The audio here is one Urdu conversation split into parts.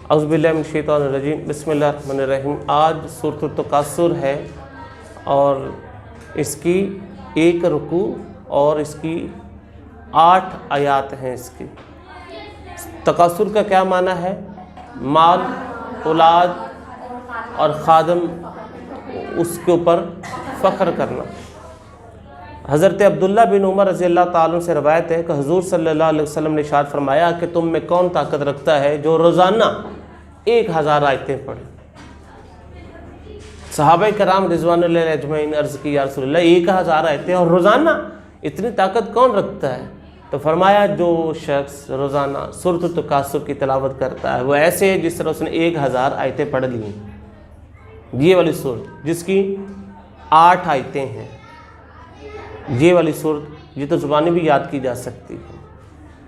اعوذ باللہ من الشیطان الرجیم، بسم اللہ الرحمن الرحیم۔ آج سورۃ التکاثر ہے اور اس کی 1 رکوع اور اس کی 8 آیات ہیں۔ اس کی تکاثر کا کیا معنی ہے؟ مال، اولاد اور خادم، اس کے اوپر فخر کرنا۔ حضرت عبداللہ بن عمر رضی اللہ تعالیٰ عنہ سے روایت ہے کہ حضور صلی اللہ علیہ وسلم نے ارشاد فرمایا کہ تم میں کون طاقت رکھتا ہے جو روزانہ 1000 آیتیں پڑھے؟ صحابہ کرام رضوان اللہ علیہ اجمعین عرض کی، یا رسول اللہ 1000 آیتیں اور روزانہ اتنی طاقت کون رکھتا ہے؟ تو فرمایا جو شخص روزانہ سورۃ التکاثر کی تلاوت کرتا ہے وہ ایسے ہے جس طرح اس نے 1000 آیتیں پڑھ لی ہیں۔ یہ والی سورت جس کی 8 آیتیں ہیں، یہ والی سورت یہ تو زبانی بھی یاد کی جا سکتی ہے۔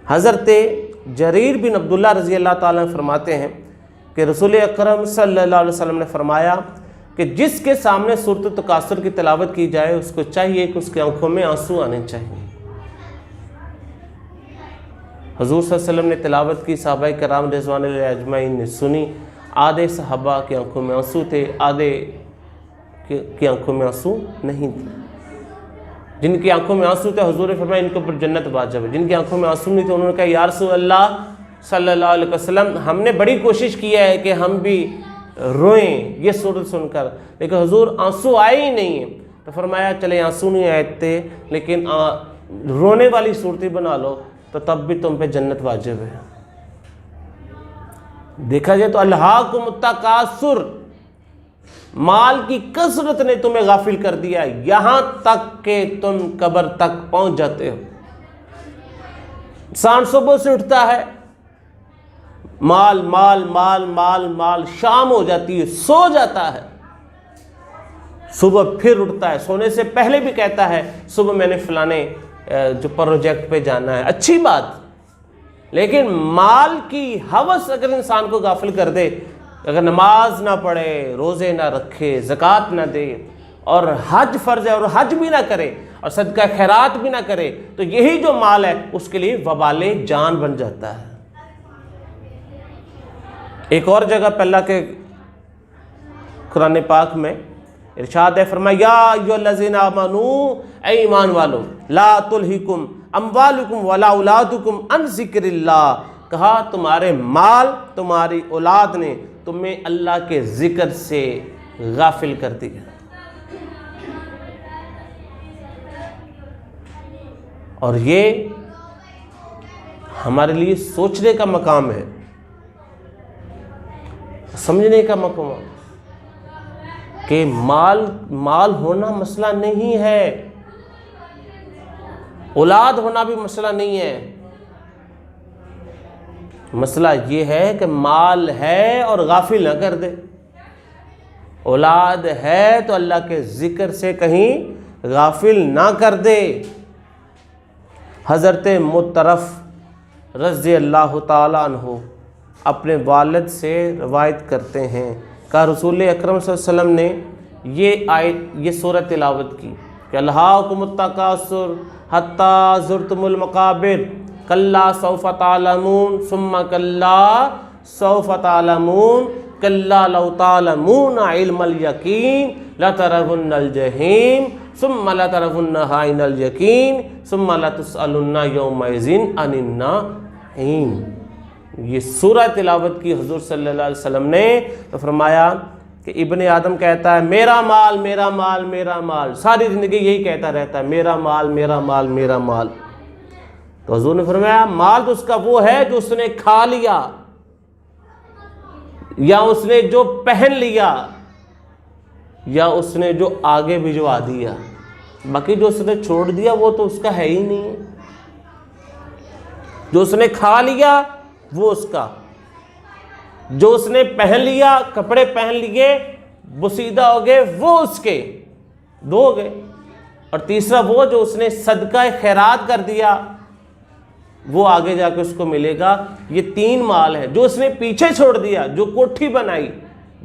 حضرت جریر بن عبداللہ رضی اللہ تعالیٰ عنہ فرماتے ہیں کہ رسول اکرم صلی اللہ علیہ وسلم نے فرمایا کہ جس کے سامنے سورۃ التکاثر کی تلاوت کی جائے اس کو چاہیے کہ اس کی آنکھوں میں آنسو آنے چاہیے۔ حضور صلی اللہ علیہ وسلم نے تلاوت کی، صحابہ کرام رضوان اللہ اجمعین نے سنی۔ آدھے صحابہ کی آنکھوں میں آنسو تھے، آدھے کی آنکھوں میں آنسو نہیں تھے۔ جن کی آنکھوں میں آنسو تھے حضور نے فرمایا ان کے اوپر جنت واجب ہے۔ جن کی آنکھوں میں آنسو نہیں تھے انہوں نے کہا یا رسول اللہ صلی اللہ علیہ وسلم ہم نے بڑی کوشش کیا ہے کہ ہم بھی روئیں یہ سورت سن کر، لیکن حضور آنسو آئے ہی نہیں ہیں۔ تو فرمایا چلے آنسو نہیں آئے تھے لیکن رونے والی صورتیں بنا لو تو تب بھی تم پہ جنت واجب ہے۔ دیکھا جائے تو الہاکم التکاثر، مال کی کثرت نے تمہیں غافل کر دیا یہاں تک کہ تم قبر تک پہنچ جاتے ہو۔ انسان صبح سے اٹھتا ہے، مال مال مال مال مال، شام ہو جاتی ہے سو جاتا ہے، صبح پھر اٹھتا ہے، سونے سے پہلے بھی کہتا ہے صبح میں نے فلانے جو پروجیکٹ پہ جانا ہے، اچھی بات، لیکن مال کی ہوس اگر انسان کو غافل کر دے، اگر نماز نہ پڑھے، روزے نہ رکھے، زکوٰۃ نہ دے اور حج فرض ہے اور حج بھی نہ کرے اور صدقہ خیرات بھی نہ کرے تو یہی جو مال ہے اس کے لیے وبال جان بن جاتا ہے۔ ایک اور جگہ پہ اللہ کے قرآن پاک میں ارشاد ہے، فرمایا یا ایھا الذین آمنوا، اے ایمان والو، لا تلہکم اموالکم ولا اولادکم عن ذکر اللہ، کہا تمہارے مال تمہاری اولاد نے تمہیں اللہ کے ذکر سے غافل کر دیا۔ اور یہ ہمارے لیے سوچنے کا مقام ہے، سمجھنے کا مقام ہے کہ مال ہونا مسئلہ نہیں ہے، اولاد ہونا بھی مسئلہ نہیں ہے۔ مسئلہ یہ ہے کہ مال ہے اور غافل نہ کر دے، اولاد ہے تو اللہ کے ذکر سے کہیں غافل نہ کر دے۔ حضرت مطرف رضی اللہ تعالیٰ عنہ اپنے والد سے روایت کرتے ہیں کہ رسول اکرم صلی اللہ علیہ وسلم نے یہ سورۃ تلاوت کی کہ الہاکم التکاثر حتی زرتم المقابر کلا سوف تعلمون ثم کلا سوف تعلمون کلا لو تعلمون علم الیقین لترون الجحیم ثم لترونہا عین الیقین ثم لتسألن یومئذ عن النعیم۔ یہ سورہ تلاوت کی حضور صلی اللہ علیہ وسلم نے، تو فرمایا کہ ابن آدم کہتا ہے میرا مال میرا مال میرا مال، ساری زندگی یہی کہتا رہتا ہے میرا مال میرا مال میرا مال۔ تو حضور نے فرمایا مال تو اس کا وہ ہے جو اس نے کھا لیا یا اس نے جو پہن لیا یا اس نے جو آگے بھجوا دیا، باقی جو اس نے چھوڑ دیا وہ تو اس کا ہے ہی نہیں۔ جو اس نے کھا لیا وہ اس کا، جو اس نے پہن لیا، کپڑے پہن لیے بسیدہ ہو گئے وہ اس کے، 2 ہو گئے، اور تیسرا وہ جو اس نے صدقہ خیرات کر دیا وہ آگے جا کے اس کو ملے گا۔ یہ 3 مال ہے۔ جو اس نے پیچھے چھوڑ دیا، جو کوٹھی بنائی،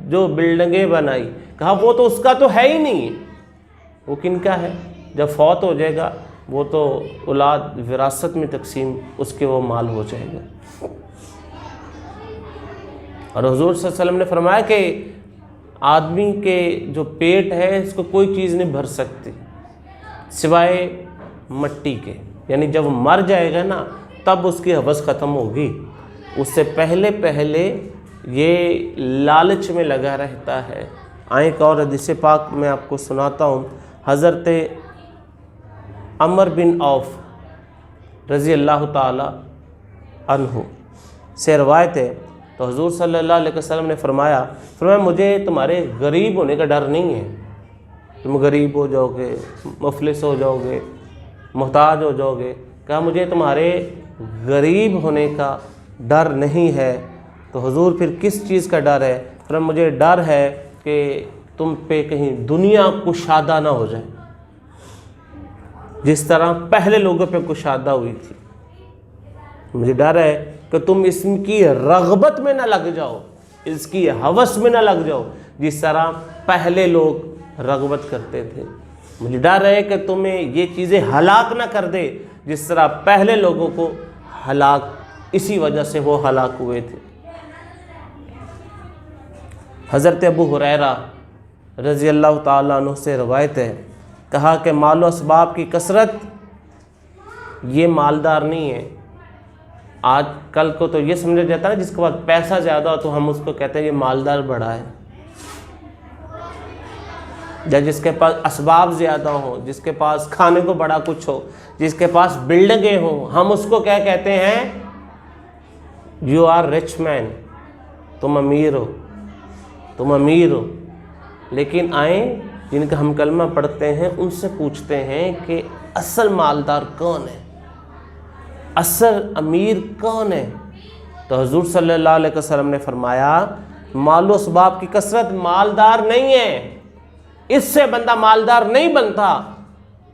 جو بلڈنگیں بنائی، کہا وہ تو اس کا تو ہے ہی نہیں، وہ کن کا ہے؟ جب فوت ہو جائے گا وہ تو اولاد وراثت میں تقسیم اس کے وہ مال ہو جائے گا۔ اور حضور صلی اللہ علیہ وسلم نے فرمایا کہ آدمی کے جو پیٹ ہے اس کو کوئی چیز نہیں بھر سکتی سوائے مٹی کے، یعنی جب مر جائے گا نا تب اس کی ہوس ختم ہوگی، اس سے پہلے یہ لالچ میں لگا رہتا ہے۔ ایک اور حدیث پاک میں آپ کو سناتا ہوں، حضرت عمر بن عوف رضی اللہ تعالی عنہ سے روایت ہے، تو حضور صلی اللہ علیہ وسلم نے فرمایا مجھے تمہارے غریب ہونے کا ڈر نہیں ہے، تم غریب ہو جاؤ گے، مفلس ہو جاؤ گے، محتاج ہو جاؤ گے، کہا مجھے تمہارے غریب ہونے کا ڈر نہیں ہے۔ تو حضور پھر کس چیز کا ڈر ہے؟ فرمایا مجھے ڈر ہے کہ تم پہ کہیں دنیا کشادہ نہ ہو جائے، جس طرح پہلے لوگوں پہ کشادہ ہوئی تھی۔ مجھے ڈر ہے کہ تم اس کی رغبت میں نہ لگ جاؤ، اس کی ہوس میں نہ لگ جاؤ، جس طرح پہلے لوگ رغبت کرتے تھے۔ مجھے ڈر ہے کہ تمہیں یہ چیزیں ہلاک نہ کر دے، جس طرح پہلے لوگوں کو ہلاک، اسی وجہ سے وہ ہلاک ہوئے تھے۔ حضرت ابو ہریرہ رضی اللہ تعالیٰ عنہ سے روایت ہے، کہا کہ مال و اسباب کی کثرت یہ مالدار نہیں ہے۔ آج کل کو تو یہ سمجھا جاتا ہے جس کے پاس پیسہ زیادہ ہو تو ہم اس کو کہتے ہیں یہ مالدار بڑا ہے، یا جس کے پاس اسباب زیادہ ہوں، جس کے پاس کھانے کو بڑا کچھ ہو، جس کے پاس بلڈنگیں ہوں، ہم اس کو کیا کہتے ہیں؟ یو آر رچ مین، تم امیر ہو، تم امیر ہو۔ لیکن آئیں جن کا ہم کلمہ پڑھتے ہیں ان سے پوچھتے ہیں کہ اصل مالدار کون ہے، اصل امیر کون ہے؟ تو حضور صلی اللہ علیہ وسلم نے فرمایا مال و اسباب کی کثرت مالدار نہیں ہے، اس سے بندہ مالدار نہیں بنتا۔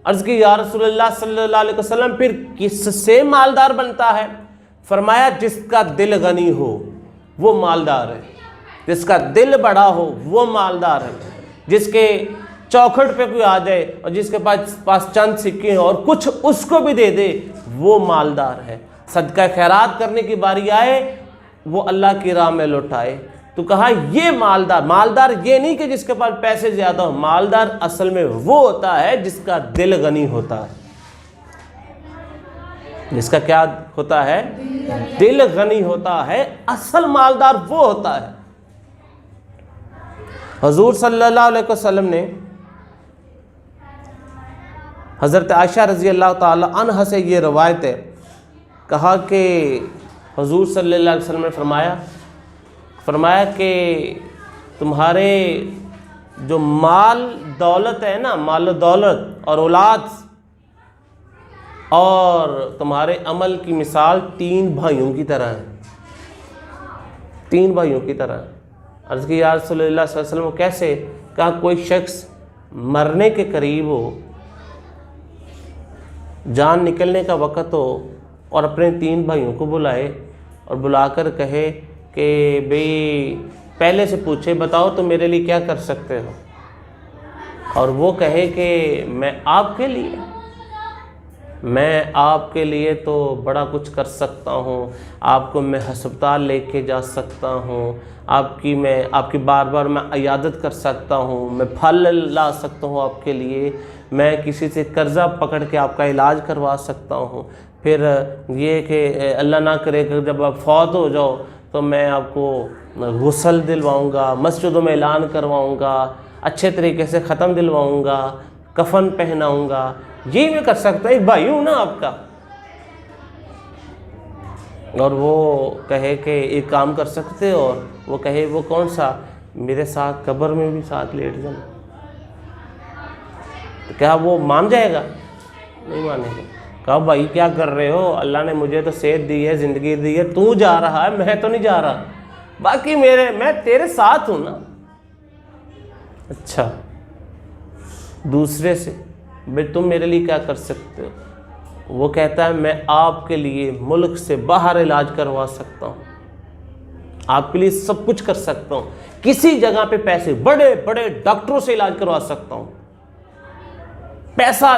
عرض کی یا رسول اللہ صلی اللہ علیہ وسلم پھر کس سے مالدار بنتا ہے؟ فرمایا جس کا دل غنی ہو وہ مالدار ہے، جس کا دل بڑا ہو وہ مالدار ہے، جس کے چوکھٹ پہ کوئی آ جائے اور جس کے پاس چند سکے ہیں اور کچھ اس کو بھی دے دے وہ مالدار ہے۔ صدقہ خیرات کرنے کی باری آئے وہ اللہ کی راہ میں لوٹائے۔ تو کہا یہ مالدار یہ نہیں کہ جس کے پاس پیسے زیادہ ہو، مالدار اصل میں وہ ہوتا ہے جس کا دل غنی ہوتا ہے۔ جس کا کیا ہوتا ہے؟ دل غنی ہوتا ہے، اصل مالدار وہ ہوتا ہے۔ حضور صلی اللہ علیہ وسلم نے حضرت عائشہ رضی اللہ تعالی عنہ سے یہ روایت ہے، کہا کہ حضور صلی اللہ علیہ وسلم نے فرمایا کہ تمہارے جو مال دولت ہے نا، مال و دولت اور اولاد اور تمہارے عمل کی مثال 3 بھائیوں کی طرح ہے، 3 بھائیوں کی طرح ہے۔ عرض کی یا رسول اللہ صلی اللہ علیہ وسلم کیسے؟ کہا کوئی شخص مرنے کے قریب ہو، جان نکلنے کا وقت ہو اور اپنے 3 بھائیوں کو بلائے اور بلا کر کہے کہ بھئی پہلے سے پوچھے بتاؤ تو میرے لیے کیا کر سکتے ہو، اور وہ کہے کہ میں آپ کے لیے تو بڑا کچھ کر سکتا ہوں، آپ کو میں ہسپتال لے کے جا سکتا ہوں، آپ کی بار بار میں عیادت کر سکتا ہوں، میں پھل لا سکتا ہوں آپ کے لیے، میں کسی سے قرضہ پکڑ کے آپ کا علاج کروا سکتا ہوں، پھر یہ کہ اللہ نہ کرے کہ جب آپ فوت ہو جاؤ تو میں آپ کو غسل دلواؤں گا، مسجدوں میں اعلان کرواؤں گا، اچھے طریقے سے ختم دلواؤں گا، کفن پہناؤں گا، یہ میں کر سکتا ہوں، ایک بھائی ہوں نا آپ کا۔ اور وہ کہے کہ ایک کام کر سکتے ہو، اور وہ کہے وہ کون سا؟ میرے ساتھ قبر میں بھی ساتھ لیٹ جانا۔ تو کیا وہ مان جائے گا؟ نہیں مانے گا۔ کہا بھائی کیا کر رہے ہو؟ اللہ نے مجھے تو صحت دی ہے، زندگی دی ہے، تو جا رہا ہے، میں تو نہیں جا رہا، باقی میں تیرے ساتھ ہوں نا۔ اچھا دوسرے سے بھئی تم میرے لیے کیا کر سکتے ہو؟ وہ کہتا ہے میں آپ کے لیے ملک سے باہر علاج کروا سکتا ہوں، آپ کے لیے سب کچھ کر سکتا ہوں، کسی جگہ پہ پیسے بڑے بڑے ڈاکٹروں سے علاج کروا سکتا ہوں، پیسہ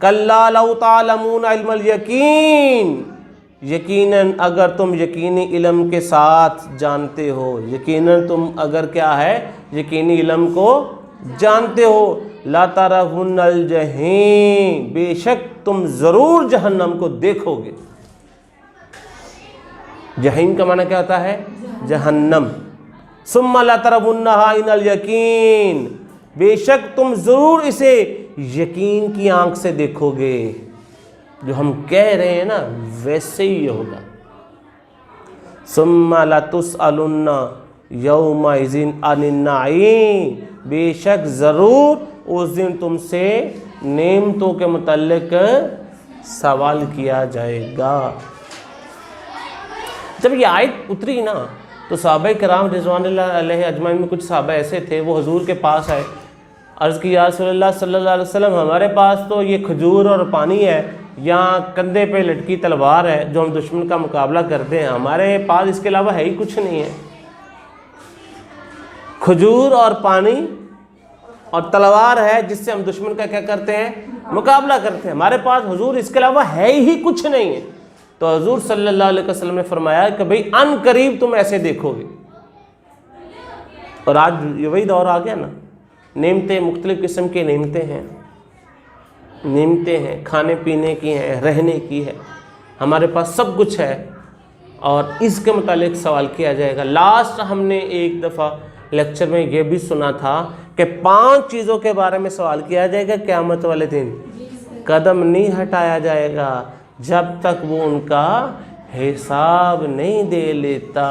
کلا لو تعلمون علم الیقین، یقیناً اگر تم یقینی علم کے ساتھ جانتے ہو، یقیناً تم اگر کیا ہے یقینی علم کو جانتے ہو، لا ترون الجحیم، بے شک تم ضرور جہنم کو دیکھو گے۔ جہنم کا معنی کیا ہوتا ہے؟ جہنم۔ ثم لا ترونها عین الیقین، بے شک تم ضرور اسے یقین کی آنکھ سے دیکھو گے۔ جو ہم کہہ رہے ہیں نا ویسے ہی ہوگا۔ ثم لتسألن یومئذ عن النعیم، بے شک ضرور اس دن تم سے نعمتوں کے متعلق سوال کیا جائے گا۔ جب یہ آیت اتری نا تو صحابہ کرام رضوان اللہ علیہ اجمعین میں کچھ صحابہ ایسے تھے، وہ حضور کے پاس آئے، عرض کی یا رسول اللہ صلی اللہ علیہ وسلم، ہمارے پاس تو یہ کھجور اور پانی ہے، یہاں کندھے پہ لٹکی تلوار ہے جو ہم دشمن کا مقابلہ کرتے ہیں، ہمارے پاس اس کے علاوہ ہے ہی کچھ نہیں ہے۔ کھجور اور پانی اور تلوار ہے جس سے ہم دشمن کا کیا کرتے ہیں؟ مقابلہ کرتے ہیں، ہمارے پاس حضور اس کے علاوہ ہے ہی کچھ نہیں ہے۔ تو حضور صلی اللہ علیہ وسلم نے فرمایا کہ بھئی ان قریب تم ایسے دیکھو گے۔ اور آج یہ وہی دور آ گیا نا، نعمتیں مختلف قسم کی نعمتیں ہیں، کھانے پینے کی ہیں، رہنے کی ہے، ہمارے پاس سب کچھ ہے، اور اس کے متعلق سوال کیا جائے گا۔ لاسٹ ہم نے ایک دفعہ لیکچر میں یہ بھی سنا تھا کہ 5 چیزوں کے بارے میں سوال کیا جائے گا قیامت والے دن، قدم نہیں ہٹایا جائے گا جب تک وہ ان کا حساب نہیں دے لیتا۔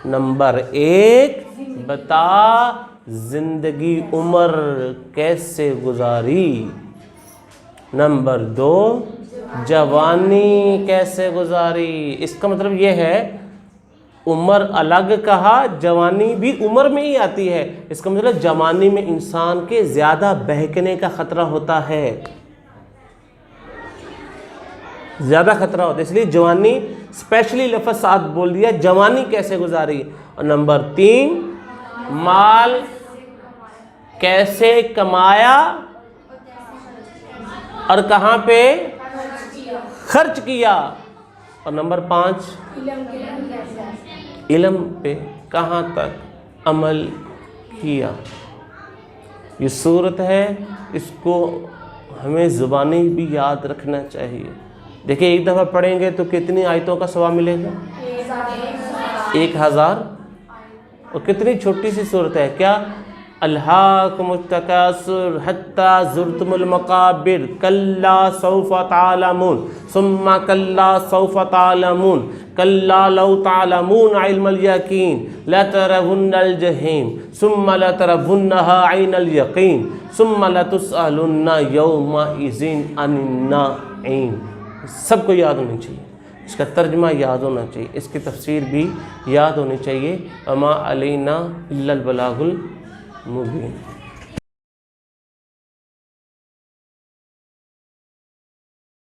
نمبر 1، بتا زندگی عمر کیسے گزاری۔ نمبر 2، جوانی کیسے گزاری۔ اس کا مطلب یہ ہے عمر الگ کہا، جوانی بھی عمر میں ہی آتی ہے، اس کا مطلب جوانی میں انسان کے زیادہ بہکنے کا خطرہ ہوتا ہے، زیادہ خطرہ ہوتا ہے، اس لیے جوانی اسپیشلی لفظ ساتھ بول دیا، جوانی کیسے گزاری۔ اور نمبر 3، مال کیسے کمایا اور کہاں پہ خرچ کیا۔ اور نمبر 5، علم پہ کہاں تک عمل کیا۔ یہ صورت ہے، اس کو ہمیں زبانی بھی یاد رکھنا چاہیے۔ دیکھیں ایک دفعہ پڑھیں گے تو کتنی آیتوں کا ثواب ملے گا؟ 1000۔ اور کتنی چھوٹی سی صورت ہے، کیا؟ الہاکم التکاثر حتی زرتم المقابر کلا سوف تعلمون ثم کلا سوف تعلمون کلا لو تعلمون علم الیقین لترون الجحیم ثم لترونها عین الیقین ثم لتسألن یومئذ عن النعیم۔ سب کو یاد ہونی چاہیے، اس کا ترجمہ یاد ہونا چاہیے، اس کی تفسیر بھی یاد ہونی چاہیے۔ وما علینا الا البلاغ المبین۔